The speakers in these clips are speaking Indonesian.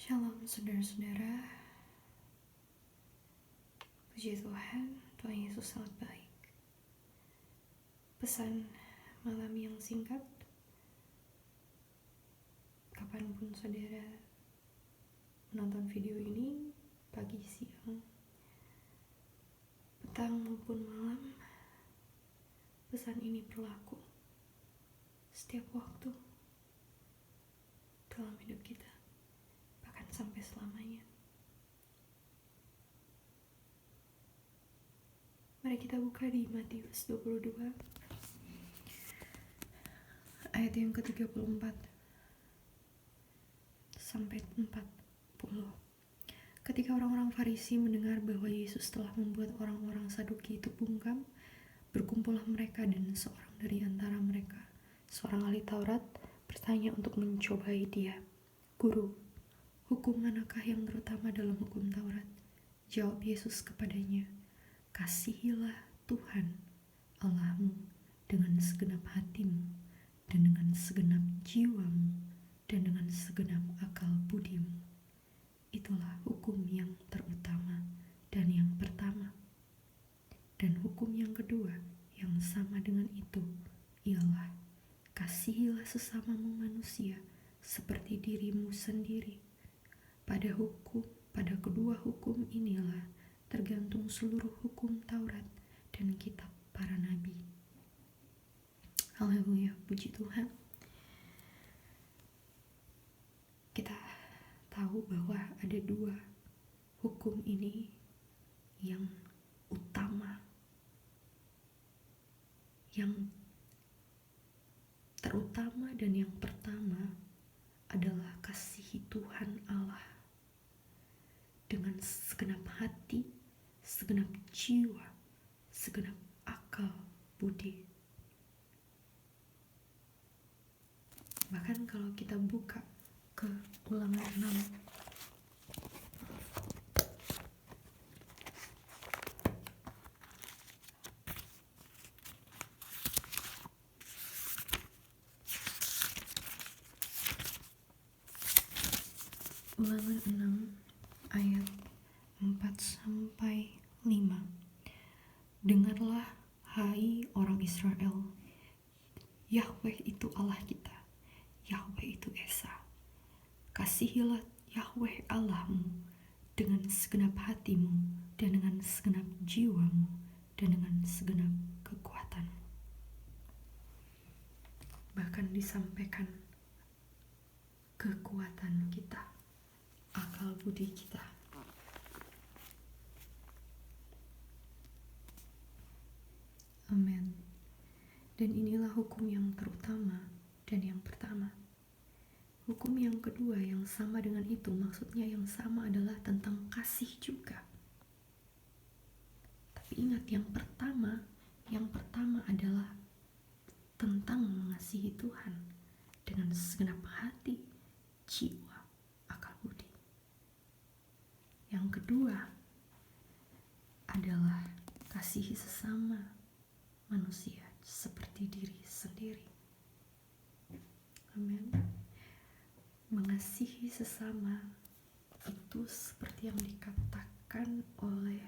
Shalom saudara-saudara. Puji Tuhan, Tuhan Yesus sangat baik. Pesan malam yang singkat. Kapanpun saudara menonton video ini, pagi, siang, petang maupun malam, pesan ini berlaku setiap waktu dalam hidup kita, bahkan sampai selamanya. Mari kita buka di Matius 22 ayat yang ke-34 sampai 40. Ketika orang-orang Farisi mendengar bahwa Yesus telah membuat orang-orang Saduki itu bungkam, berkumpullah mereka, dan seorang dari antara mereka, seorang ahli Taurat, bertanya untuk mencobai dia. "Guru, hukum manakah yang terutama dalam hukum Taurat?" Jawab Yesus kepadanya, "Kasihilah Tuhan Allahmu dengan segenap hatimu, dan dengan segenap jiwamu, dan dengan segenap akal budimu. Itulah hukum yang terutama dan yang pertama. Dan hukum yang kedua yang sama dengan itu ialah, kasihilah sesamamu manusia seperti dirimu sendiri. Pada kedua hukum inilah tergantung seluruh hukum Taurat dan kitab para nabi." Haleluya, puji Tuhan. Kita tahu bahwa ada dua hukum ini yang utama, yang terutama dan yang pertama adalah kasihi Tuhan Allah dengan segenap hati, segenap jiwa, segenap akal budi. Bahkan kalau kita buka ke Ulangan 6 Ulangan 6 ayat 4-5. "Dengarlah, hai orang Israel, Yahweh itu Allah kita, Yahweh itu Esa. Kasihilah Yahweh Allahmu dengan segenap hatimu, dan dengan segenap jiwamu, dan dengan segenap kekuatanmu." Bahkan disampaikan kekuatan kita, akal budi kita. Amin. Dan inilah hukum yang terutama dan yang pertama. Hukum yang kedua yang sama dengan itu, maksudnya yang sama adalah tentang kasih juga. Tapi ingat, yang pertama adalah tentang mengasihi Tuhan dengan segenap hati, jiwa, akal budi. Yang kedua adalah kasihi sesama manusia seperti diri sendiri. Amin. Mengasihi sesama itu seperti yang dikatakan oleh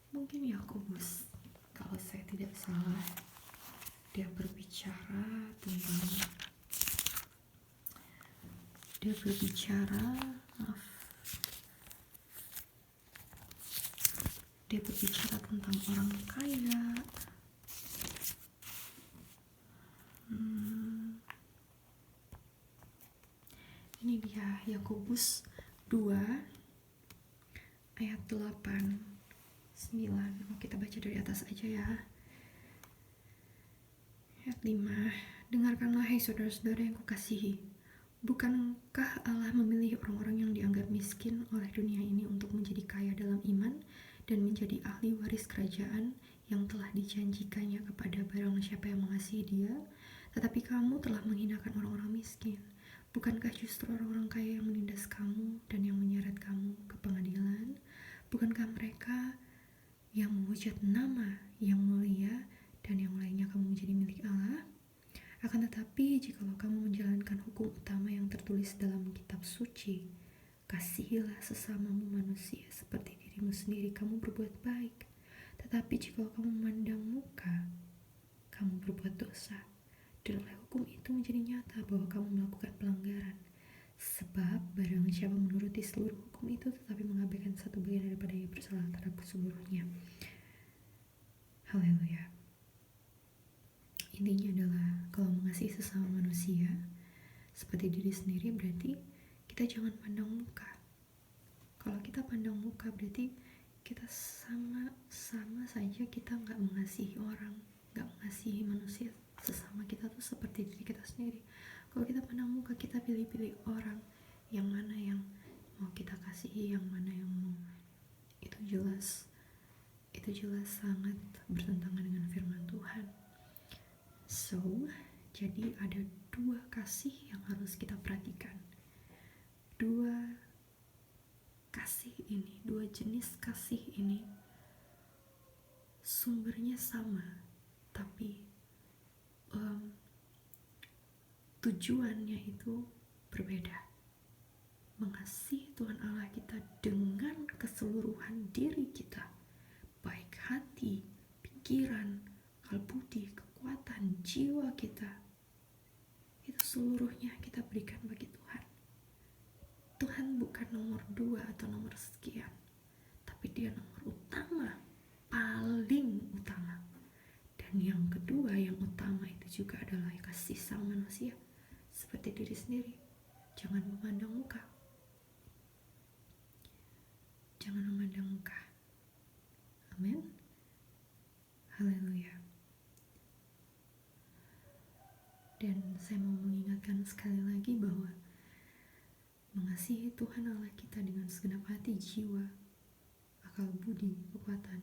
mungkin Yakobus, kalau saya tidak salah. Dia berbicara tentang orang kaya. Ini dia Yakobus 2 ayat 8-9. Kita baca dari atas aja ya. Ayat 5. "Dengarkanlah, hai saudara-saudara yang kukasihi. Bukankah Allah memilih orang-orang yang dianggap miskin oleh dunia ini untuk menjadi kaya dalam iman dan menjadi ahli waris kerajaan yang telah dijanjikannya kepada barang siapa yang mengasihi Dia? Tetapi kamu telah menghinakan orang-orang miskin. Bukankah justru orang-orang kaya yang menindas kamu dan yang menyeret kamu ke pengadilan? Bukankah mereka yang menghujat nama yang mulia dan yang lainnya kamu menjadi milik Allah? Akan tetapi, jikalau kamu menjalankan hukum utama yang tertulis dalam kitab suci, kasihilah sesamamu manusia seperti dirimu sendiri, kamu berbuat baik. Tetapi jikalau kamu memandang muka, kamu berbuat dosa. Dan oleh hukum itu menjadi nyata bahwa kamu melakukan pelanggaran. Sebab barang siapa menuruti seluruh hukum itu tetapi mengabaikan satu bagian daripada ia bersalah terhadap seluruhnya. Haleluya. Intinya adalah kalau mengasihi sesama manusia seperti diri sendiri, berarti kita jangan pandang muka. Kalau kita pandang muka berarti kita sama saja kita nggak mengasihi orang, nggak mengasihi manusia sesama kita tuh seperti diri kita sendiri. Kalau kita pandang muka, kita pilih-pilih orang yang mana yang mau kita kasihi, yang mana yang mau, itu jelas sangat bertentangan dengan firman Tuhan. So, jadi ada dua kasih yang harus kita perhatikan. Dua jenis kasih ini sumbernya sama, tapi tujuannya itu berbeda. Mengasihi Tuhan Allah kita dengan keseluruhan diri kita, baik hati, pikiran, akal budi, kekuatan, jiwa kita, itu seluruhnya kita berikan bagi Tuhan. Tuhan bukan nomor 2 atau nomor sekian, tapi dia nomor utama, paling utama. Dan yang kedua, yang utama itu juga adalah kasih sama manusia seperti diri sendiri. Jangan memandang muka. Jangan memandang muka. Amin. Haleluya. Dan saya mau mengingatkan sekali lagi bahwa mengasihi Tuhan Allah kita dengan segenap hati, jiwa, akal budi, kekuatan,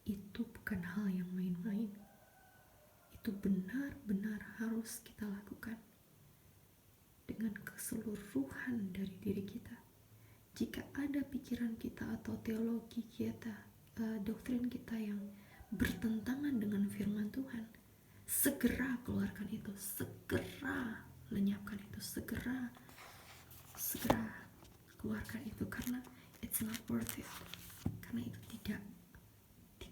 itu bukan hal yang main-main. Itu benar-benar harus kita lakukan dengan keseluruhan dari diri kita. Jika ada pikiran kita atau teologi kita, doktrin kita yang bertentangan dengan firman Tuhan, segera keluarkan itu, segera lenyapkan itu, segera keluarkan itu, karena it's not worth it. Karena itu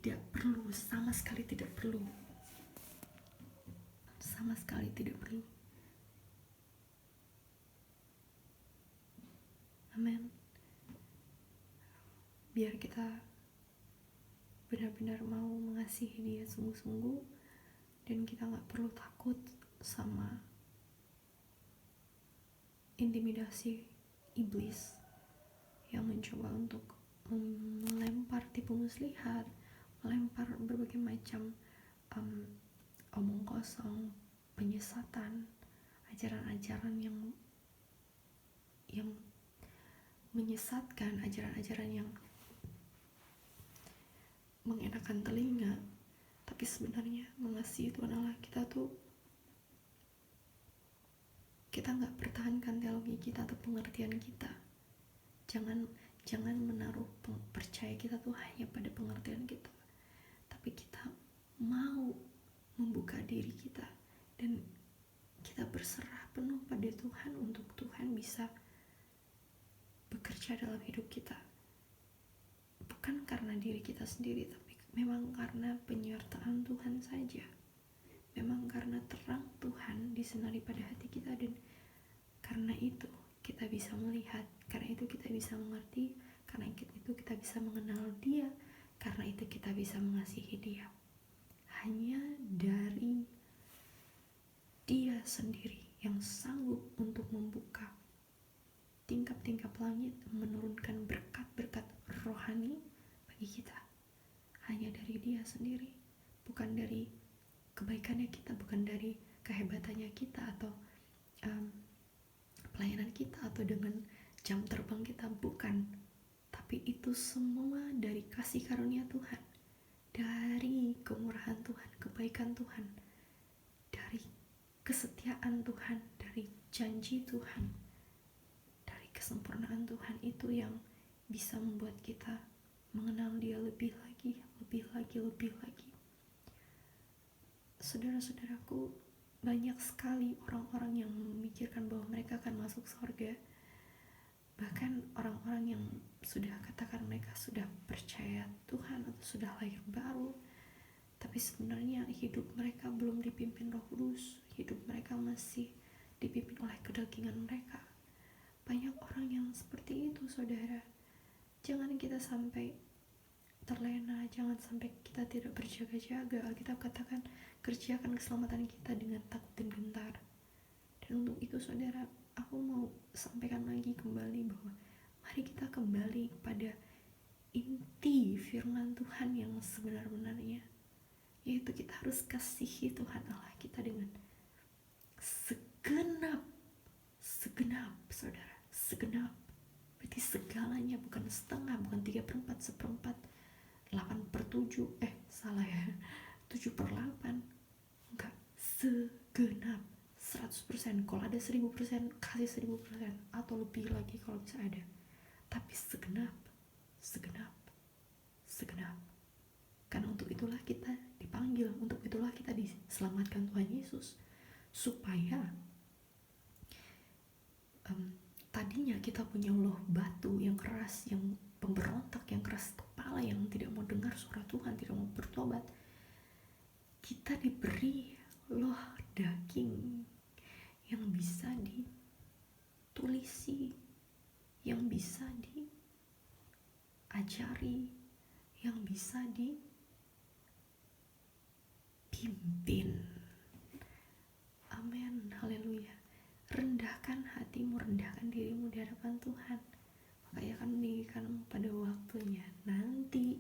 tidak perlu, sama sekali tidak perlu. Amin. Biar kita benar-benar mau mengasihi dia sungguh-sungguh, dan kita gak perlu takut sama intimidasi iblis yang mencoba untuk melempar tipu muslihat, melempar berbagai macam omong kosong, penyesatan, ajaran-ajaran yang menyesatkan, ajaran-ajaran yang mengenakan telinga. Tapi sebenarnya mengasihi Tuhan Allah kita tuh, kita gak pertahankan teologi kita atau pengertian kita. Jangan menaruh percaya kita tuh hanya pada pengertian kita, tapi kita mau membuka diri kita dan kita berserah penuh pada Tuhan untuk Tuhan bisa bekerja dalam hidup kita. Bukan karena diri kita sendiri, tapi memang karena penyertaan Tuhan saja. Memang karena terang Tuhan disinari pada hati kita, dan karena itu kita bisa melihat, karena itu kita bisa mengerti, karena itu kita bisa mengenal dia, karena itu kita bisa mengasihi dia. Hanya dari dia sendiri yang sanggup untuk membuka tingkap-tingkap langit, menurunkan berkat-berkat rohani bagi kita. Hanya dari dia sendiri, bukan dari kebaikannya kita, bukan dari kehebatannya kita atau pelayanan kita atau dengan jam terbang kita, bukan. Tapi itu semua dari kasih karunia Tuhan, dari kemurahan Tuhan, kebaikan Tuhan, dari kesetiaan Tuhan, dari janji Tuhan, dari kesempurnaan Tuhan. Itu yang bisa membuat kita mengenal dia lebih lagi. Saudara-saudaraku, banyak sekali orang-orang yang memikirkan bahwa mereka akan masuk surga. Bahkan orang-orang yang sudah katakan mereka sudah percaya Tuhan atau sudah lahir baru, tapi sebenarnya hidup mereka belum dipimpin Roh Kudus. Hidup mereka masih dipimpin oleh kedagingan mereka. Banyak orang yang seperti itu, saudara. Jangan kita sampai terlena, jangan sampai kita tidak berjaga-jaga. Alkitab katakan, kerjakan keselamatan kita dengan takut dan gentar. Dan untuk itu, saudara, aku mau sampaikan lagi kembali bahwa mari kita kembali kepada inti firman Tuhan yang sebenar-benarnya, yaitu kita harus kasihi Tuhan Allah kita dengan segenap, saudara, segenap. Berarti segalanya, bukan setengah, bukan 3/4, 1/4, 8/7, salah ya, 7/8, enggak, segenap, 100%. Kalau ada 1000%, kasih 1000%, atau lebih lagi kalau bisa ada. Tapi segenap. Karena untuk itulah kita dipanggil, untuk itulah kita diselamatkan Tuhan Yesus, supaya tadinya kita punya loh batu yang keras, yang pemberontak, yang keras kepala, yang tidak mau dengar suara Tuhan, tidak mau bertobat. Kita diberi loh daging yang bisa ditulisi, yang bisa diajari, yang bisa dipimpin. Amin, haleluya. Rendahkan hatimu, rendahkan dirimu di hadapan Tuhan, maka ia akan meninggikanmu pada waktunya nanti.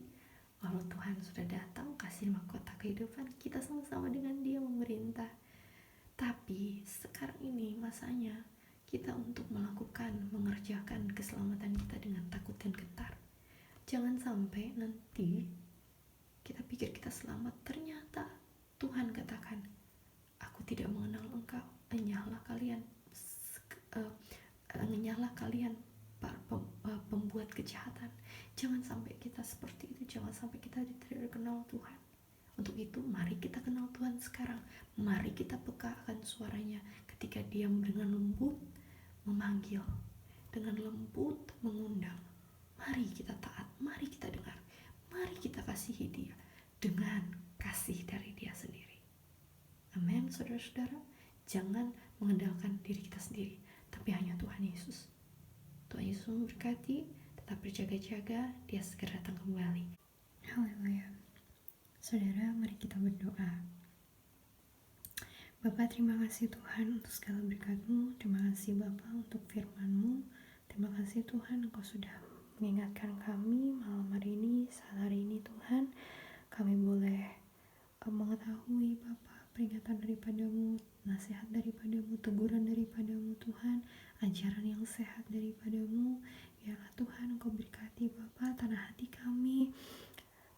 Walau Tuhan sudah datang kasih mahkota kehidupan, kita sama-sama dengan Dia memerintah. Tapi sekarang ini masanya kita untuk mengerjakan keselamatan kita dengan takut dan gentar. Jangan sampai nanti kita pikir kita selamat, ternyata Tuhan katakan, aku tidak mengenal engkau, enyahlah kalian pembuat kejahatan. Jangan sampai kita seperti itu, jangan sampai kita tidak kenal Tuhan. Untuk itu mari kita kenal Tuhan sekarang. Mari kita peka akan suaranya ketika Dia dengan lembut memanggil, dengan lembut mengundang. Mari kita taat, mari kita dengar, mari kita kasihi Dia dengan kasih dari Dia sendiri. Amin, saudara-saudara. Jangan mengandalkan diri kita sendiri, tapi hanya Tuhan Yesus. Tuhan Yesus memberkati. Tetap berjaga-jaga, Dia segera datang kembali. Haleluya. Saudara, mari kita berdoa. Bapa, terima kasih Tuhan untuk segala berkat-Mu. Terima kasih Bapa untuk firman-Mu. Terima kasih Tuhan, Engkau sudah mengingatkan kami malam hari ini, saat hari ini Tuhan. Kami boleh mengetahui Bapa peringatan daripada-Mu, nasihat daripada-Mu, teguran daripada-Mu Tuhan, ajaran yang sehat daripada-Mu. Biarlah Tuhan Engkau berkati Bapa tanah hati kami.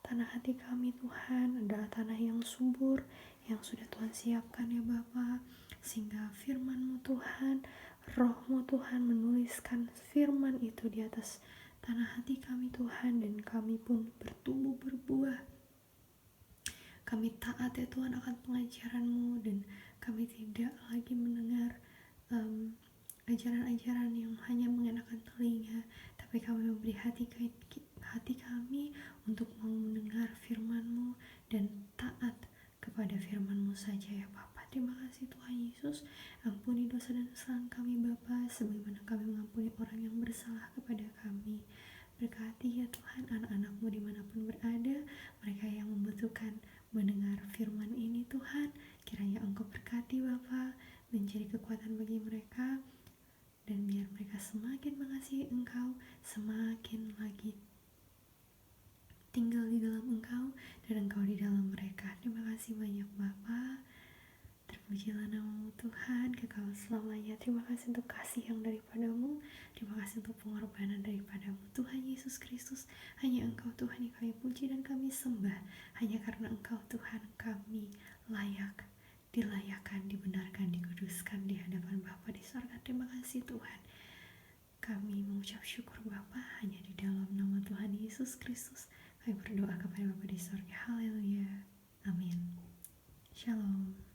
Tanah hati kami Tuhan adalah tanah yang subur, yang sudah Tuhan siapkan ya Bapa, sehingga firman-Mu Tuhan, Roh-Mu Tuhan menuliskan firman itu di atas tanah hati kami Tuhan, dan kami pun bertumbuh berbuah. Kami taat ya Tuhan akan pengajaran-Mu, dan kami tidak lagi mendengar ajaran-ajaran yang hanya mengenakan telinga, tapi kami memberi hati kami untuk mau mendengar firman-Mu dan taat kepada firman-Mu saja ya Bapa. Terima kasih Tuhan Yesus. Ampuni dosa dan kesalahan kami Bapa, sebagaimana kami mengampuni orang yang bersalah kepada kami. Berkati ya Tuhan anak-anak-Mu dimanapun berada, mereka yang membutuhkan mendengar firman ini Tuhan, kiranya Engkau berkati Bapa, menjadi kekuatan bagi mereka, dan biar mereka semakin mengasihi Engkau, semakin lagi tinggal di dalam Engkau, dan Engkau di dalam mereka. Terima kasih banyak Bapa. Terpujilah nama-Mu Tuhan, kekal selamanya. Terima kasih untuk kasih yang daripada-Mu. Terima kasih untuk pengorbanan daripada-Mu Tuhan Yesus Kristus. Hanya Engkau Tuhan yang kami puji dan kami sembah. Hanya karena Engkau Tuhan kami layak, dilayakkan, dibenarkan, dikuduskan di hadapan Bapa di surga. Terima kasih Tuhan. Kami mengucap syukur Bapa, hanya di dalam nama Tuhan Yesus Kristus kami berdoa kepada Bapa di surga. Haleluya. Amin. Shalom.